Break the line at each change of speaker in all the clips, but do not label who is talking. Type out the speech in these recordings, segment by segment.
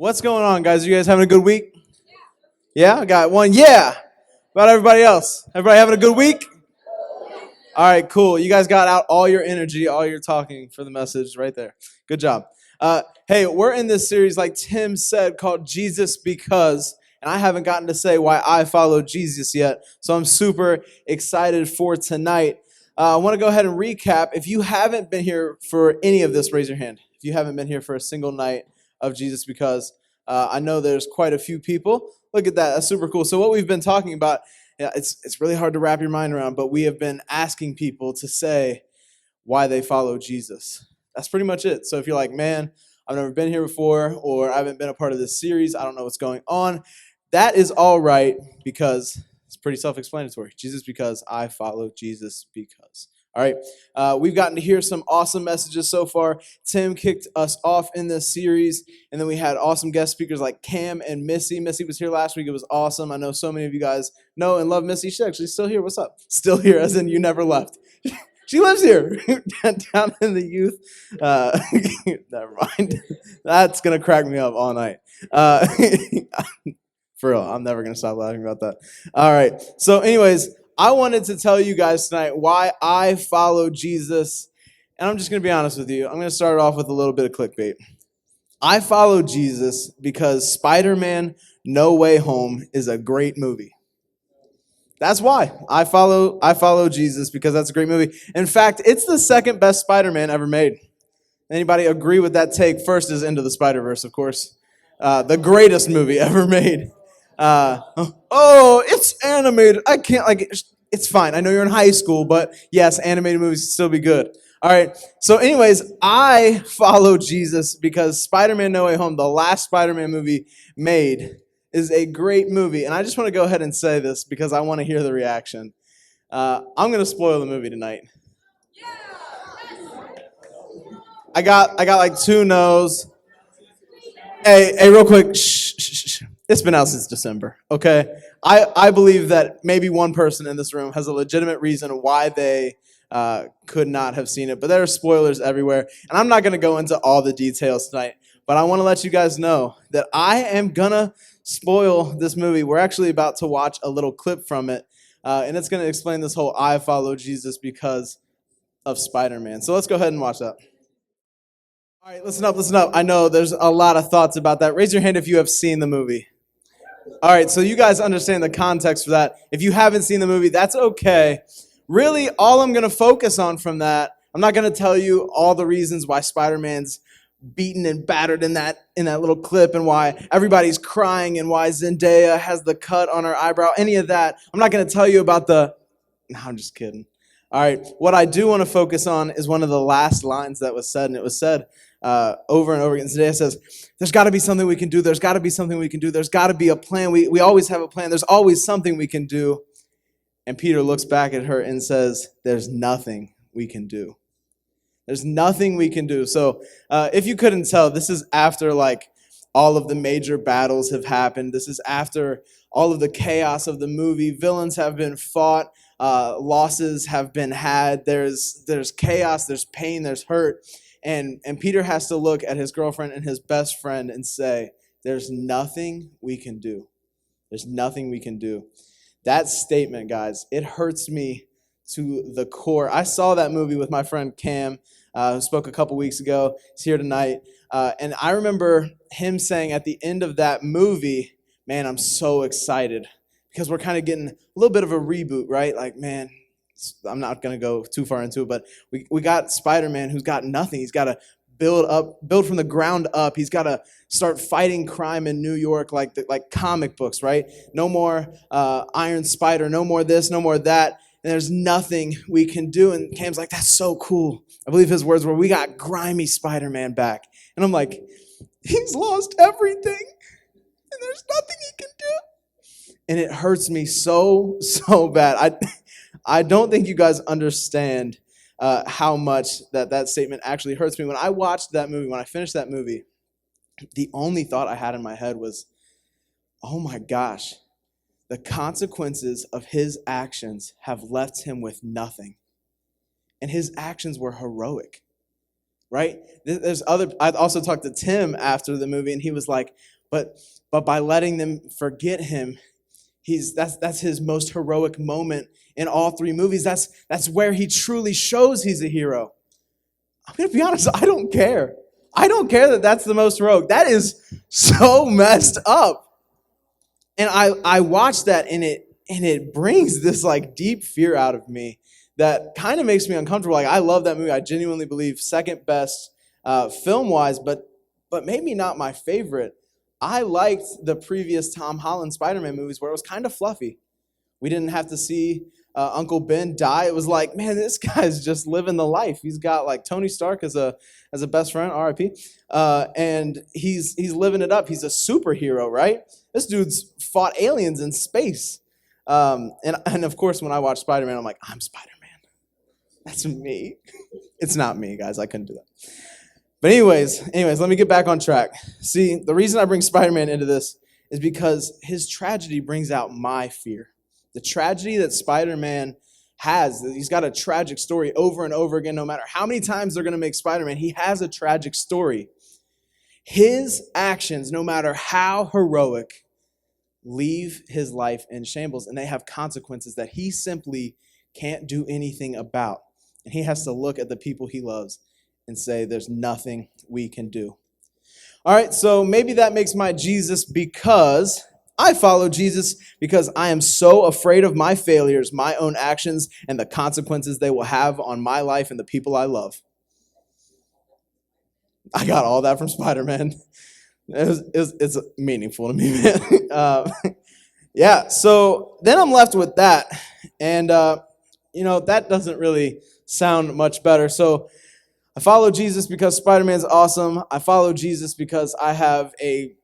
What's going on, guys? You guys having a good week? Yeah, I got one. Yeah. About everybody else. Everybody having a good week? All right, cool. You guys got out all your energy, all your talking for the message right there. Good job. Hey, we're in this series, like Tim said, called Jesus Because, and I haven't gotten to say why I follow Jesus yet, so I'm super excited for tonight. I want to go ahead and recap. If you haven't been here for any of this, raise your hand. If you haven't been here for a single night of Jesus Because, I know there's quite a few people. Look at that. That's super cool. So what we've been talking about, yeah, it's really hard to wrap your mind around, but we have been asking people to say why they follow Jesus. That's pretty much it. So if you're like, man, I've never been here before, or I haven't been a part of this series, I don't know what's going on, that is all right because it's pretty self-explanatory. Jesus because I follow Jesus because. All right, we've gotten to hear some awesome messages so far. Tim kicked us off in this series, and then we had awesome guest speakers like Cam and Missy. Missy was here last week. It was awesome. I know so many of you guys know and love Missy. She's actually still here. What's up? Still here, as in you never left. She lives here, down in the youth. Never mind. That's going to crack me up all night. For real, I'm never going to stop laughing about that. All right, so anyways, I wanted to tell you guys tonight why I follow Jesus, and I'm just going to be honest with you. I'm going to start off with a little bit of clickbait. I follow Jesus because Spider-Man No Way Home is a great movie. That's why I follow Jesus, because that's a great movie. In fact, it's the second best Spider-Man ever made. Anybody agree with that take? First is Into the Spider-Verse, of course. The greatest movie ever made. It's animated. I can't, it's fine. I know you're in high school, but yes, animated movies can still be good. All right. So anyways, I follow Jesus because Spider-Man No Way Home, the last Spider-Man movie made, is a great movie. And I just want to go ahead and say this because I want to hear the reaction. I'm going to spoil the movie tonight. I got like 2 no's. Hey, real quick. Shh. It's been out since December, okay? I believe that maybe one person in this room has a legitimate reason why they could not have seen it, but there are spoilers everywhere. And I'm not going to go into all the details tonight, but I want to let you guys know that I am going to spoil this movie. We're actually about to watch a little clip from it, and it's going to explain this whole I follow Jesus because of Spider-Man. So let's go ahead and watch that. All right, listen up. I know there's a lot of thoughts about that. Raise your hand if you have seen the movie. All right, so you guys understand the context for that. If you haven't seen the movie, that's okay. Really, all I'm going to focus on from that, I'm not going to tell you all the reasons why Spider-Man's beaten and battered in that little clip and why everybody's crying and why Zendaya has the cut on her eyebrow, any of that. I'm not going to tell you about No, I'm just kidding. All right, what I do want to focus on is one of the last lines that was said, and it was said over and over again. Zendaya says, there's got to be something we can do. There's got to be something we can do. There's got to be a plan. We always have a plan. There's always something we can do. And Peter looks back at her and says, there's nothing we can do. There's nothing we can do. So if you couldn't tell, this is after like all of the major battles have happened. This is after all of the chaos of the movie. Villains have been fought. Losses have been had. There's chaos. There's pain. There's hurt. And Peter has to look at his girlfriend and his best friend and say, there's nothing we can do. There's nothing we can do. That statement, guys, it hurts me to the core. I saw that movie with my friend Cam, who spoke a couple weeks ago. He's here tonight. And I remember him saying at the end of that movie, man, I'm so excited because we're kind of getting a little bit of a reboot, right? Like, man, I'm not going to go too far into it, but we got Spider-Man who's got nothing. He's got to build from the ground up. He's got to start fighting crime in New York like comic books, right? No more Iron Spider, no more this, no more that. And there's nothing we can do. And Cam's like, that's so cool. I believe his words were, we got grimy Spider-Man back. And I'm like, he's lost everything. And there's nothing he can do. And it hurts me so bad. I don't think you guys understand how much that statement actually hurts me. When I watched that movie, when I finished that movie, the only thought I had in my head was, oh my gosh, the consequences of his actions have left him with nothing. And his actions were heroic. right? There's other. I also talked to Tim after the movie, and he was like, but by letting them forget him, that's his most heroic moment in all three movies. That's where he truly shows he's a hero. I'm gonna be honest, I don't care. I don't care that that's the most heroic. That is so messed up. And I watched that, and it brings this like deep fear out of me that kind of makes me uncomfortable. Like, I love that movie. I genuinely believe second best film wise, but maybe not my favorite. I liked the previous Tom Holland Spider-Man movies where it was kind of fluffy. We didn't have to see Uncle Ben die. It was like, man, this guy's just living the life. He's got like Tony Stark as a best friend, R.I.P. And he's living it up. He's a superhero, right? This dude's fought aliens in space. And of course, when I watch Spider-Man, I'm like, I'm Spider-Man. That's me. It's not me, guys. I couldn't do that. But anyways, let me get back on track. See, the reason I bring Spider-Man into this is because his tragedy brings out my fear. The tragedy that Spider-Man has, he's got a tragic story over and over again. No matter how many times they're going to make Spider-Man, he has a tragic story. His actions, no matter how heroic, leave his life in shambles, and they have consequences that he simply can't do anything about. And he has to look at the people he loves and say, there's nothing we can do. All right, so maybe that makes my Jesus because I follow Jesus because I am so afraid of my failures, my own actions, and the consequences they will have on my life and the people I love. I got all that from Spider-Man. It's meaningful to me, man. Yeah, so then I'm left with that. And, that doesn't really sound much better. So I follow Jesus because Spider-Man's awesome. I follow Jesus because I have a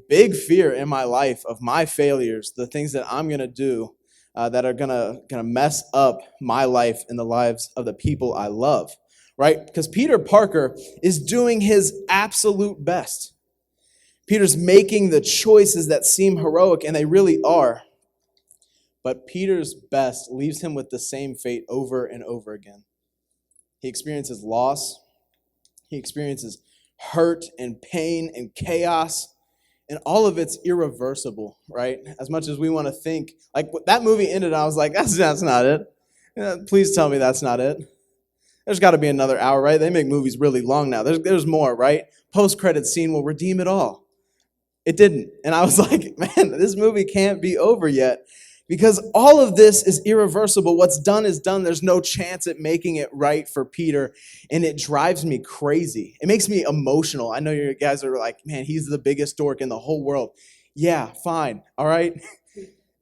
big fear in my life of my failures, the things that I'm going to do that are gonna mess up my life and the lives of the people I love, right? Because Peter Parker is doing his absolute best. Peter's making the choices that seem heroic, and they really are. But Peter's best leaves him with the same fate over and over again. He experiences loss. He experiences hurt and pain and chaos. And all of it's irreversible, right? As much as we want to think. Like, that movie ended, I was like, that's not it. Please tell me that's not it. There's got to be another hour, right? They make movies really long now. There's more, right? Post-credit scene will redeem it all. It didn't. And I was like, man, this movie can't be over yet. Because all of this is irreversible. What's done is done. There's no chance at making it right for Peter. And it drives me crazy. It makes me emotional. I know you guys are like, man, he's the biggest dork in the whole world. Yeah, fine. All right.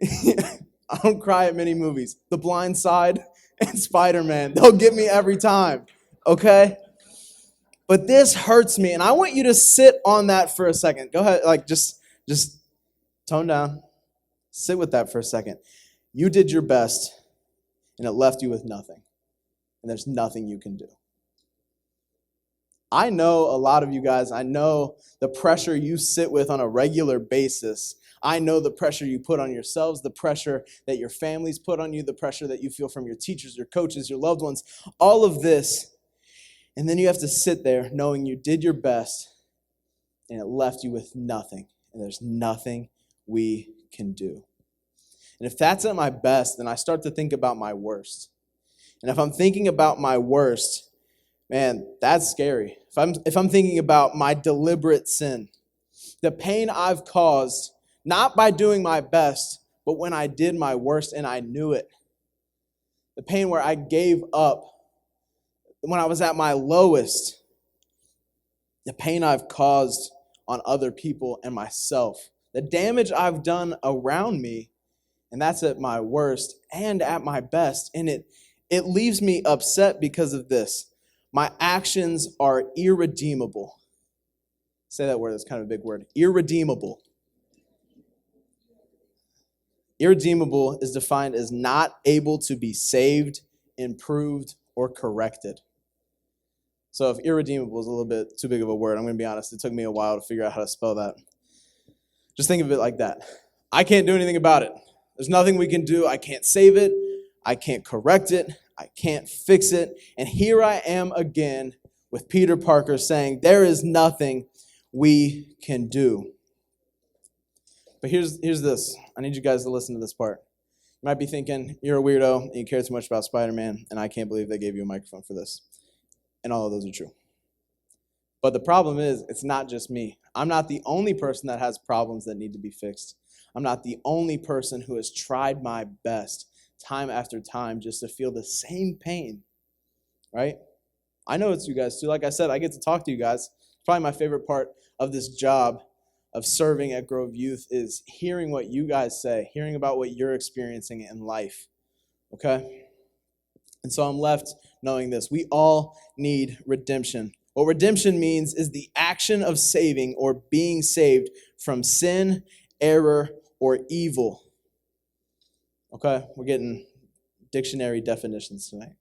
I don't cry at many movies. The Blind Side and Spider-Man. They'll get me every time. Okay? But this hurts me. And I want you to sit on that for a second. Go ahead. Like, just tone down. Sit with that for a second. You did your best, and it left you with nothing. And there's nothing you can do. I know a lot of you guys, I know the pressure you sit with on a regular basis. I know the pressure you put on yourselves, the pressure that your families put on you, the pressure that you feel from your teachers, your coaches, your loved ones, all of this. And then you have to sit there knowing you did your best, and it left you with nothing. And there's nothing we can do. And if that's at my best, then I start to think about my worst. And if I'm thinking about my worst, man, that's scary. If I'm thinking about my deliberate sin, the pain I've caused, not by doing my best, but when I did my worst and I knew it. The pain where I gave up, when I was at my lowest. The pain I've caused on other people and myself. The damage I've done around me, and that's at my worst and at my best. And it leaves me upset because of this. My actions are irredeemable. Say that word, that's kind of a big word. Irredeemable. Irredeemable is defined as not able to be saved, improved, or corrected. So if irredeemable is a little bit too big of a word, I'm going to be honest, it took me a while to figure out how to spell that. Just think of it like that. I can't do anything about it. There's nothing we can do. I can't save it. I can't correct it. I can't fix it. And here I am again with Peter Parker saying, "There is nothing we can do." But here's this. I need you guys to listen to this part. You might be thinking, you're a weirdo and you care too much about Spider-Man, and I can't believe they gave you a microphone for this. And all of those are true. But the problem is, it's not just me. I'm not the only person that has problems that need to be fixed. I'm not the only person who has tried my best time after time just to feel the same pain, right? I know it's you guys too. Like I said, I get to talk to you guys. It's probably my favorite part of this job of serving at Grove Youth is hearing what you guys say, hearing about what you're experiencing in life, okay? And so I'm left knowing this. We all need redemption. What redemption means is the action of saving or being saved from sin, error, or evil. Okay, we're getting dictionary definitions tonight.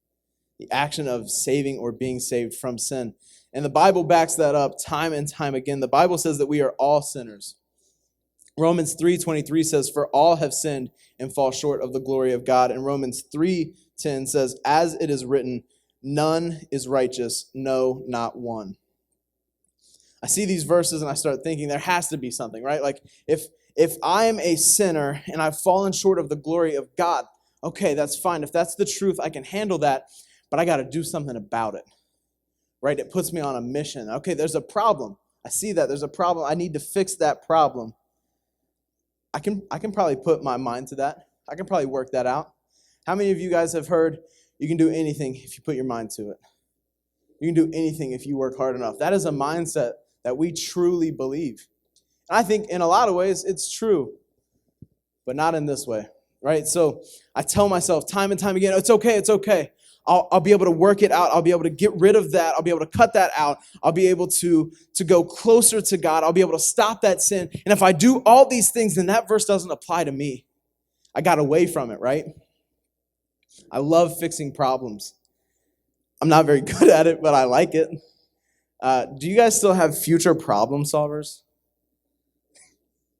The action of saving or being saved from sin. And the Bible backs that up time and time again. The Bible says that we are all sinners. Romans 3:23 says, "For all have sinned and fall short of the glory of God." And Romans 3:10 says, "As it is written, none is righteous, no, not one." I see these verses and I start thinking there has to be something, right? Like if I am a sinner and I've fallen short of the glory of God, okay, that's fine. If that's the truth, I can handle that, but I got to do something about it, right? It puts me on a mission. Okay, there's a problem. I see that there's a problem. I need to fix that problem. I can probably put my mind to that. I can probably work that out. How many of you guys have heard you can do anything if you put your mind to it? You can do anything if you work hard enough. That is a mindset that we truly believe. And I think in a lot of ways it's true, but not in this way, right? So I tell myself time and time again, it's okay, it's okay. I'll be able to work it out. I'll be able to get rid of that. I'll be able to cut that out. I'll be able to go closer to God. I'll be able to stop that sin. And if I do all these things, then that verse doesn't apply to me. I got away from it, right? I love fixing problems. I'm not very good at it, but I like it. Do you guys still have future problem solvers?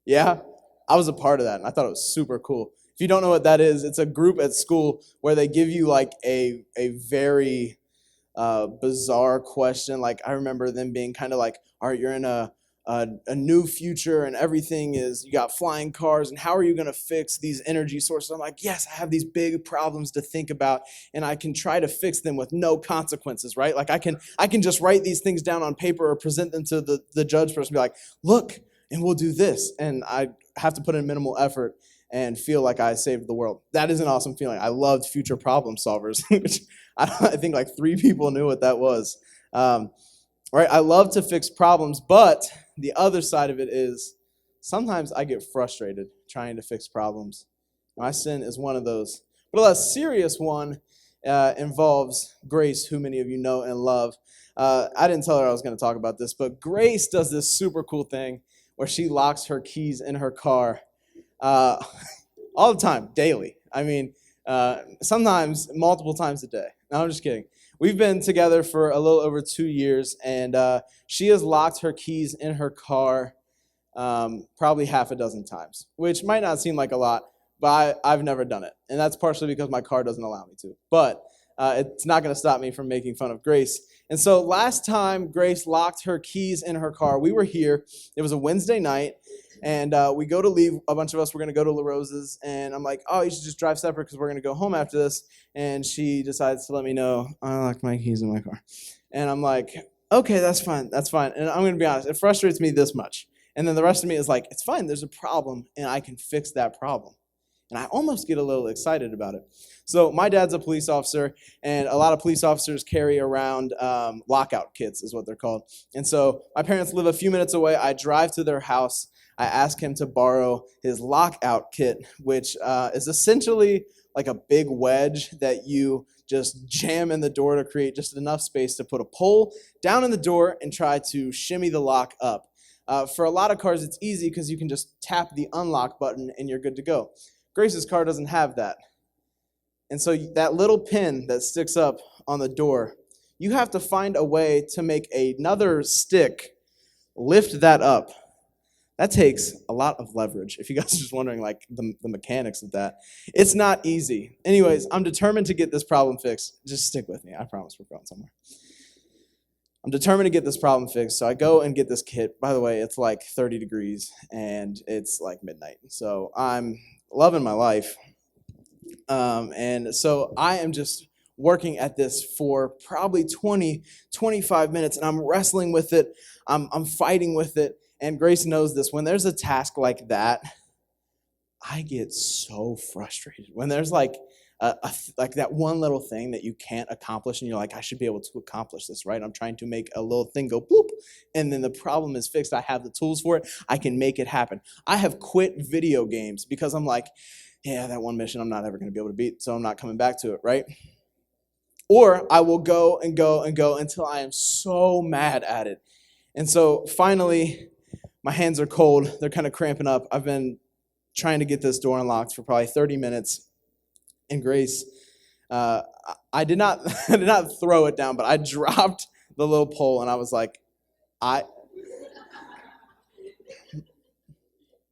Yeah? I was a part of that, and I thought it was super cool. If you don't know what that is, it's a group at school where they give you like a very bizarre question. Like I remember them being kind of like, all right, you're in a new future and everything is, you got flying cars, and how are you going to fix these energy sources? I'm like, yes, I have these big problems to think about, and I can try to fix them with no consequences, right? Like I can just write these things down on paper or present them to the judge person and be like, look, and we'll do this. And I have to put in minimal effort and feel like I saved the world. That is an awesome feeling. I loved future problem solvers, which I think like 3 people knew what that was. Right? I love to fix problems, but the other side of it is sometimes I get frustrated trying to fix problems. My sin is one of those. But a less serious one involves Grace, who many of you know and love. I didn't tell her I was going to talk about this, but Grace does this super cool thing where she locks her keys in her car all the time, daily. I mean, sometimes multiple times a day. No, I'm just kidding. We've been together for a little over 2 years, and she has locked her keys in her car probably half a dozen times, which might not seem like a lot, but I've never done it. And that's partially because my car doesn't allow me to. But it's not going to stop me from making fun of Grace. And so last time Grace locked her keys in her car, we were here. It was a Wednesday night. And we go to leave. A bunch of us were going to go to Mairose's. And I'm like, oh, you should just drive separate because we're going to go home after this. And she decides to let me know, I locked my keys in my car. And I'm like, okay, that's fine. That's fine. And I'm going to be honest. It frustrates me this much. And then the rest of me is like, it's fine. There's a problem, and I can fix that problem. And I almost get a little excited about it. So my dad's a police officer, and a lot of police officers carry around lockout kits is what they're called. And so my parents live a few minutes away. I drive to their house. I ask him to borrow his lockout kit, which is essentially like a big wedge that you just jam in the door to create just enough space to put a pole down in the door and try to shimmy the lock up. For a lot of cars, it's easy because you can just tap the unlock button and you're good to go. Grace's car doesn't have that. And so that little pin that sticks up on the door, you have to find a way to make another stick lift that up. That takes a lot of leverage. If you guys are just wondering like the mechanics of that, it's not easy. Anyways, I'm determined to get this problem fixed. Just stick with me. I promise we're going somewhere. I'm determined to get this problem fixed. So I go and get this kit. By the way, it's like 30 degrees and it's like midnight. So I'm loving my life. And so I am just working at this for probably 20, 25 minutes, and I'm wrestling with it. I'm fighting with it. And Grace knows this. When there's a task like that, I get so frustrated. When there's like like that one little thing that you can't accomplish, and you're like, I should be able to accomplish this, right? I'm trying to make a little thing go bloop, and then the problem is fixed. I have the tools for it. I can make it happen. I have quit video games because I'm like, yeah, that one mission I'm not ever going to be able to beat, so I'm not coming back to it, right? Or I will go and go and go until I am so mad at it. And so finally, my hands are cold. They're kind of cramping up. I've been trying to get this door unlocked for probably 30 minutes. And Grace, I did not I did not throw it down, but I dropped the little pole, and I was like,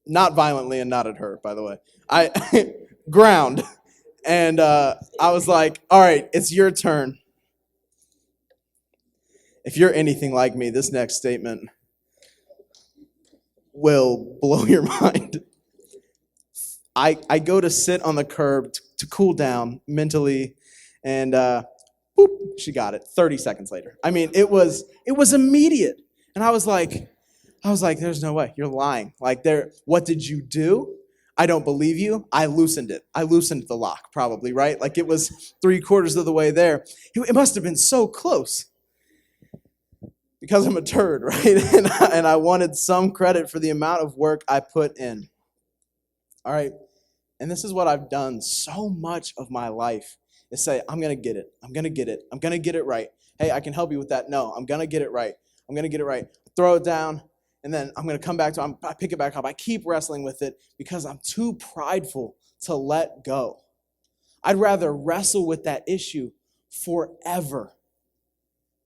not violently and not at her, by the way. I ground. And I was like, all right, it's your turn. If you're anything like me, this next statement will blow your mind. I go to sit on the curb to cool down mentally, and boop, she got it 30 seconds later. I mean, it was immediate. And I was like, there's no way. You're lying. Like, what did you do? I don't believe you. I loosened it. I loosened the lock, probably, right? Like, it was 3/4 of the way there. It must have been so close. Because I'm a turd, right? And I wanted some credit for the amount of work I put in. All right. And this is what I've done so much of my life, is say, I'm going to get it. I'm going to get it. I'm going to get it right. Hey, I can help you with that. No, I'm going to get it right. I'm going to get it right. Throw it down, and then I'm going to come back to it. I pick it back up. I keep wrestling with it because I'm too prideful to let go. I'd rather wrestle with that issue forever.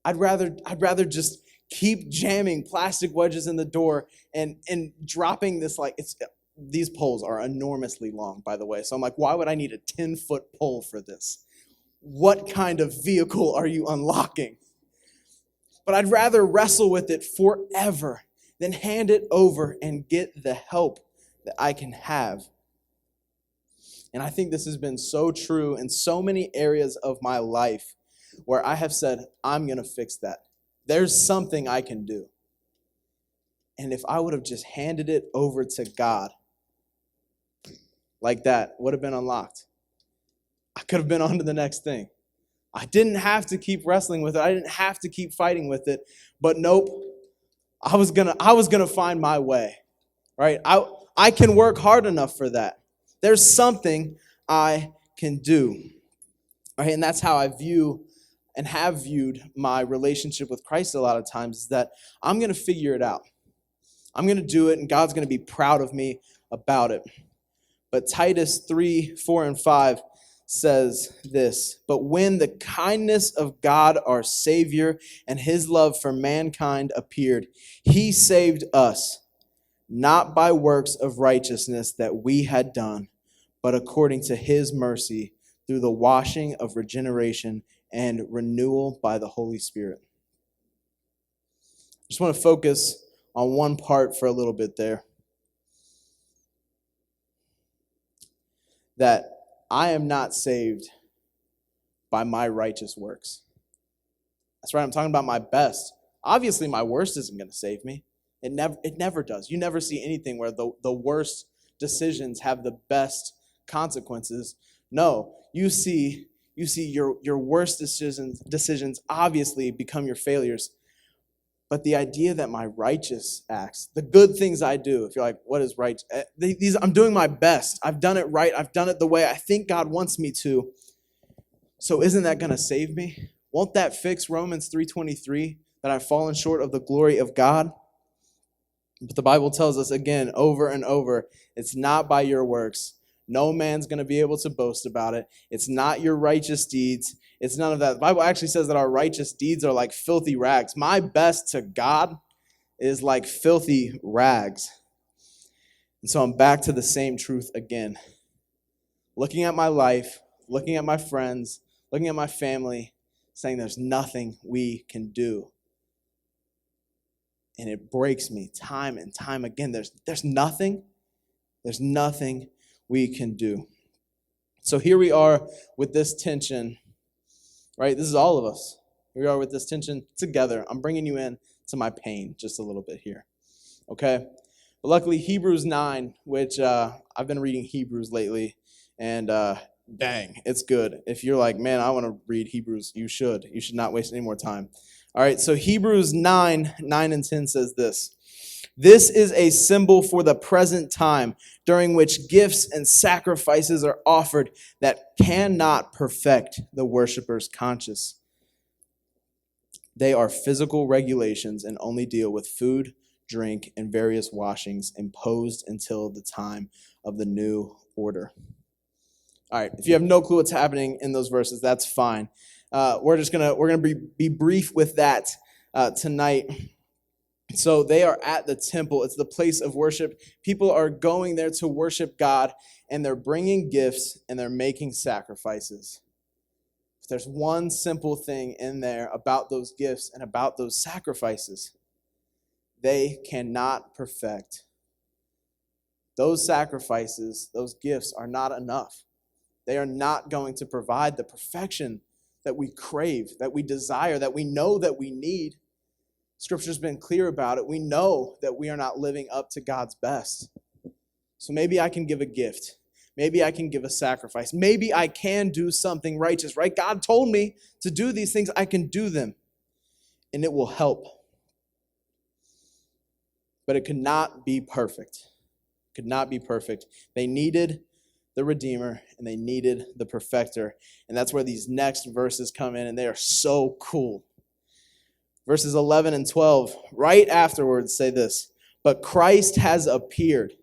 I'd rather just keep jamming plastic wedges in the door and dropping this, like, these poles are enormously long, by the way. So I'm like, why would I need a 10-foot pole for this? What kind of vehicle are you unlocking? But I'd rather wrestle with it forever than hand it over and get the help that I can have. And I think this has been so true in so many areas of my life where I have said, I'm going to fix that. There's something I can do. And if I would have just handed it over to God, like that, would have been unlocked. I could have been on to the next thing. I didn't have to keep wrestling with it. I didn't have to keep fighting with it. But nope, I was gonna find my way. Right? I can work hard enough for that. There's something I can do. Right? And that's how I view and have viewed my relationship with Christ a lot of times, is that I'm gonna figure it out. I'm gonna do it, and God's gonna be proud of me about it. But Titus 3:4-5 says this: but when the kindness of God our Savior and his love for mankind appeared, he saved us, not by works of righteousness that we had done, but according to his mercy, through the washing of regeneration and renewal by the Holy Spirit. I just want to focus on one part for a little bit there. That I am not saved by my righteous works. That's right, I'm talking about my best. Obviously, my worst isn't going to save me. It never does. You never see anything where the worst decisions have the best consequences. No, you see your worst decisions obviously become your failures. But the idea that my righteous acts, the good things I do, if you're like, what is right? I'm doing my best. I've done it right. I've done it the way I think God wants me to. So isn't that going to save me? Won't that fix Romans 3:23, that I've fallen short of the glory of God? But the Bible tells us again, over and over, it's not by your works. No man's going to be able to boast about it. It's not your righteous deeds. It's none of that. The Bible actually says that our righteous deeds are like filthy rags. My best to God is like filthy rags. And so I'm back to the same truth again. Looking at my life, looking at my friends, looking at my family, saying there's nothing we can do. And it breaks me time and time again. There's nothing we can do. So here we are with this tension, right? This is all of us. Here we are with this tension together. I'm bringing you in to my pain just a little bit here, okay? But luckily, Hebrews 9, which I've been reading Hebrews lately, and dang, it's good. If you're like, man, I want to read Hebrews, you should. You should not waste any more time. All right, so Hebrews 9 and 10 says this. This is a symbol for the present time, during which gifts and sacrifices are offered that cannot perfect the worshiper's conscience. They are physical regulations and only deal with food, drink, and various washings imposed until the time of the new order. All right, if you have no clue what's happening in those verses, that's fine. We're gonna be brief with that tonight. So they are at the temple. It's the place of worship. People are going there to worship God, and they're bringing gifts and they're making sacrifices. If there's one simple thing in there about those gifts and about those sacrifices, they cannot perfect. Those sacrifices, those gifts are not enough. They are not going to provide the perfection that we crave, that we desire, that we know that we need. Scripture's been clear about it. We know that we are not living up to God's best. So maybe I can give a gift. Maybe I can give a sacrifice. Maybe I can do something righteous, right? God told me to do these things. I can do them, and it will help. But it could not be perfect. It could not be perfect. They needed the Redeemer, and they needed the Perfecter. And that's where these next verses come in, and they are so cool. Verses 11 and 12, right afterwards, say this, but Christ has appeared.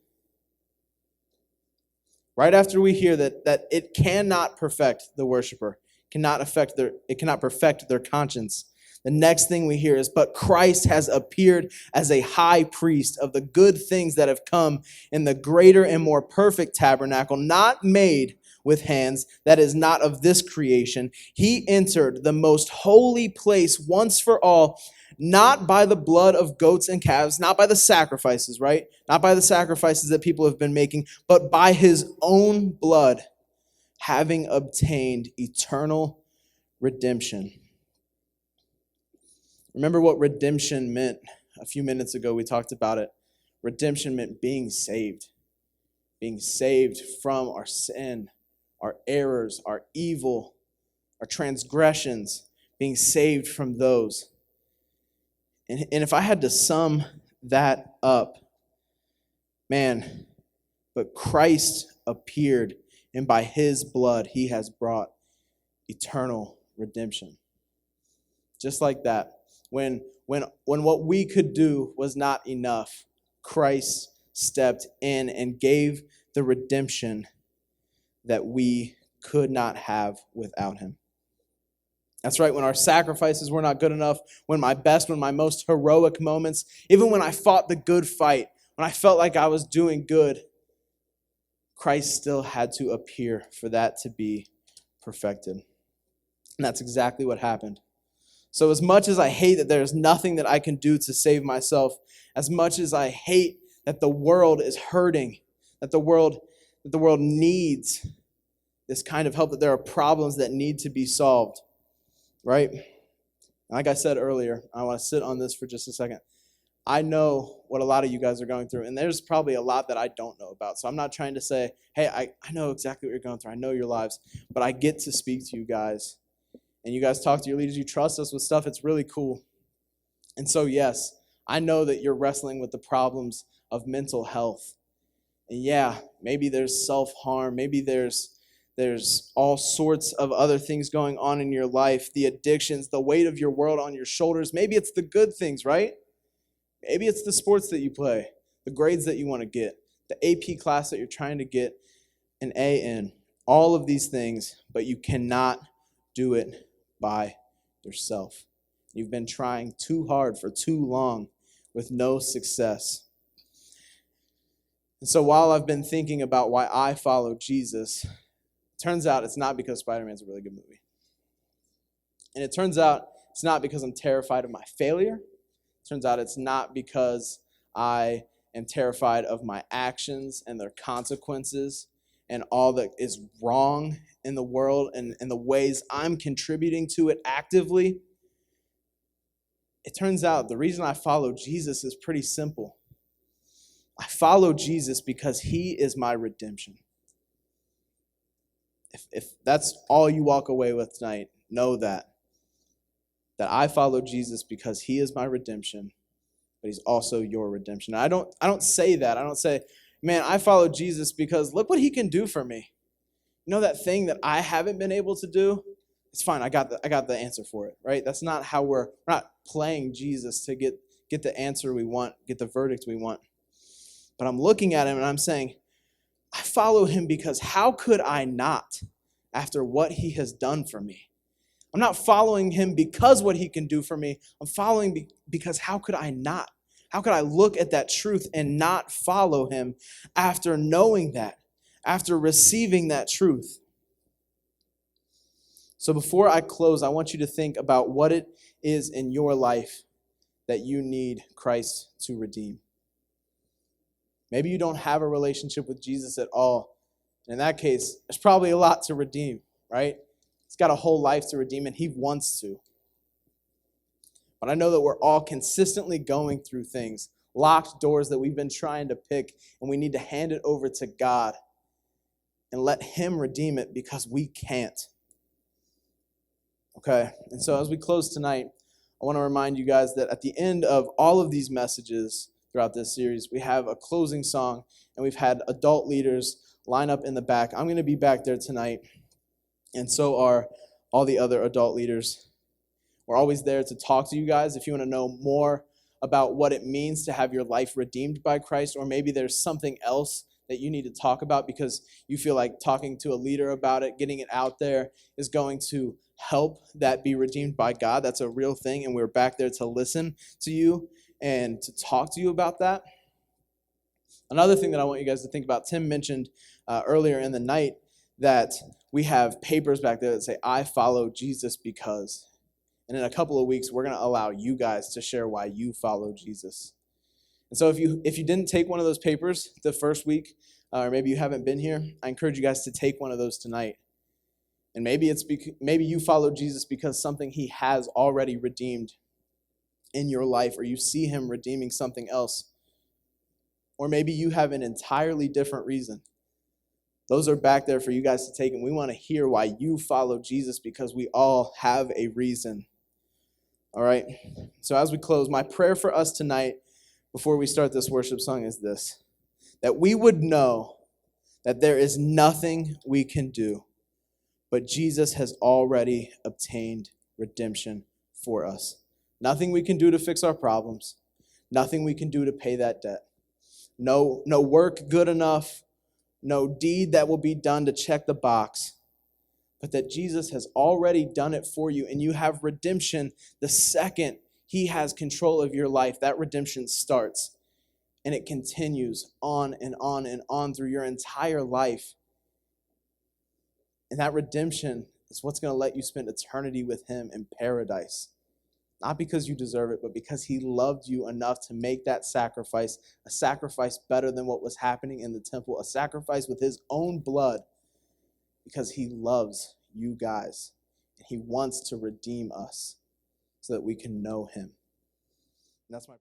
Right after we hear that it cannot perfect the worshiper, it cannot perfect their conscience. The next thing we hear is, but Christ has appeared as a high priest of the good things that have come in the greater and more perfect tabernacle, not made with hands, that is not of this creation. He entered the most holy place once for all, not by the blood of goats and calves, not by the sacrifices, right? Not by the sacrifices that people have been making, but by his own blood, having obtained eternal redemption. Remember what redemption meant a few minutes ago. We talked about it. Redemption meant being saved from our sin, our errors, our evil, our transgressions, being saved from those. And if I had to sum that up, man, but Christ appeared, and by his blood he has brought eternal redemption. Just like that. When what we could do was not enough, Christ stepped in and gave the redemption that we could not have without him. That's right, when our sacrifices were not good enough, when my most heroic moments, even when I fought the good fight, when I felt like I was doing good, Christ still had to appear for that to be perfected. And that's exactly what happened. So as much as I hate that there's nothing that I can do to save myself, as much as I hate that the world is hurting, that the world needs this kind of help, that there are problems that need to be solved, right? Like I said earlier, I want to sit on this for just a second. I know what a lot of you guys are going through, and there's probably a lot that I don't know about. So I'm not trying to say, hey, I know exactly what you're going through. I know your lives, but I get to speak to you guys. And you guys talk to your leaders, you trust us with stuff, it's really cool. And so, yes, I know that you're wrestling with the problems of mental health. And yeah, maybe there's self-harm, maybe there's all sorts of other things going on in your life, the addictions, the weight of your world on your shoulders. Maybe it's the good things, right? Maybe it's the sports that you play, the grades that you want to get, the AP class that you're trying to get an A in, all of these things, but you cannot do it by yourself. You've been trying too hard for too long with no success. And so while I've been thinking about why I follow Jesus, it turns out it's not because Spider-Man's a really good movie. And it turns out it's not because I'm terrified of my failure. It Turns out it's not because I am terrified of my actions and their consequences and all that is wrong in the world and the ways I'm contributing to it actively. It turns out the reason I follow Jesus is pretty simple. I follow Jesus because he is my redemption. If that's all you walk away with tonight, know that I follow Jesus because he is my redemption, but he's also your redemption. I don't say that. I don't say, man, I follow Jesus because look what he can do for me. You know that thing that I haven't been able to do? It's fine. I got the answer for it, right? That's not how we're not playing Jesus to get the answer we want, get the verdict we want. But I'm looking at him and I'm saying, I follow him because how could I not after what he has done for me? I'm not following him because what he can do for me. I'm following because how could I not? How could I look at that truth and not follow him after knowing that, after receiving that truth? So before I close, I want you to think about what it is in your life that you need Christ to redeem. Maybe you don't have a relationship with Jesus at all. In that case, there's probably a lot to redeem, right? He's got a whole life to redeem, and he wants to. But I know that we're all consistently going through things, locked doors that we've been trying to pick, and we need to hand it over to God and let him redeem it because we can't. Okay? And so as we close tonight, I want to remind you guys that at the end of all of these messages throughout this series, we have a closing song, and we've had adult leaders line up in the back. I'm going to be back there tonight, and so are all the other adult leaders. We're always there to talk to you guys if you want to know more about what it means to have your life redeemed by Christ, or maybe there's something else that you need to talk about because you feel like talking to a leader about it, getting it out there is going to help that be redeemed by God. That's a real thing, and we're back there to listen to you and to talk to you about that. Another thing that I want you guys to think about, Tim mentioned earlier in the night that we have papers back there that say, I follow Jesus because. And in a couple of weeks, we're going to allow you guys to share why you follow Jesus. And so if you didn't take one of those papers the first week, or maybe you haven't been here, I encourage you guys to take one of those tonight. And maybe maybe you follow Jesus because something he has already redeemed in your life, or you see him redeeming something else. Or maybe you have an entirely different reason. Those are back there for you guys to take, and we want to hear why you follow Jesus because we all have a reason. All right? So as we close, my prayer for us tonight before we start this worship song is this: that we would know that there is nothing we can do, but Jesus has already obtained redemption for us. Nothing we can do to fix our problems. Nothing we can do to pay that debt. No work good enough. No deed that will be done to check the box. But that Jesus has already done it for you, and you have redemption the second he has control of your life. That redemption starts, and it continues on and on and on through your entire life. And that redemption is what's going to let you spend eternity with him in paradise. Not because you deserve it, but because he loved you enough to make that sacrifice, a sacrifice better than what was happening in the temple, a sacrifice with his own blood, because he loves you guys. And he wants to redeem us so that we can know him. And that's my